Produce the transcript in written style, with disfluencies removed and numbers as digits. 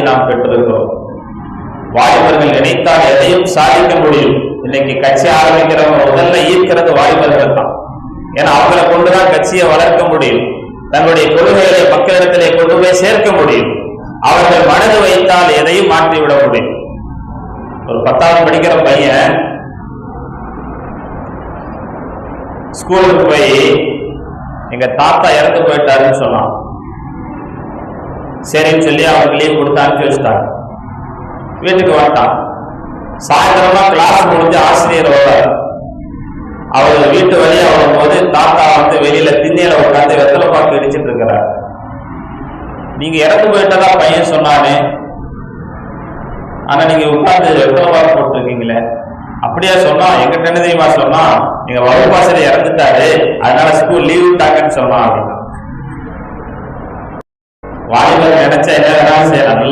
நாம் பெற்றிருக்கிறோம். வாலிபர்கள் நினைத்தால் எதையும் சாதிக்க முடியும். இன்னைக்கு கட்சி ஆரம்பிக்கிறவங்க முதல்ல ஈர்க்கிறது வாலிபர்கள் தான். ஏன்னா அவங்களை கொண்டுதான் கட்சியை வளர்க்க முடியும், தங்களுடைய கொள்கைகளை மக்களிடத்திலே கொண்டு போய் சேர்க்க முடியும். அவர்கள் மனது வைத்தால் எதையும் மாற்றிவிட முடியும். ஒரு 10வது படிக்கிற பையன் ஸ்கூலுக்கு போய் எங்க தாத்தா இறந்து போயிட்டாருன்னு சொன்னான். சரின்னு சொல்லி அவனுக்கு லீவ் கொடுத்து அனுப்பி வச்சுட்டாங்க. வீட்டுக்கு வந்துட்டான். சாயந்தரமா கிளாஸ் முடிஞ்சு ஆசிரியரோட அவர் வீட்டு வழியா வரும்போது தாத்தா வெளியில திண்ணையில உட்காந்து வெத்தலை பாக்கு இடிச்சிட்டு இருக்கிறார். நீங்க இறந்து போயிட்டதா பையன் சொன்னானே, ஆனா நீங்க உட்கார்ந்து வெத்தலை பாக்கு போட்டுருக்கீங்களே. அப்படியா சொன்னா? எங்கிட்ட என்ன தெரியுமா சொன்னா, நீங்க வகுப்பாசிரியர் இறந்துட்டாரு, அதனால ஸ்கூல் லீவ் விட்டாங்கன்னு சொன்னா. வாலிபர் நினைச்சா என்ன வேணாலும் செய்யலாம். நல்லா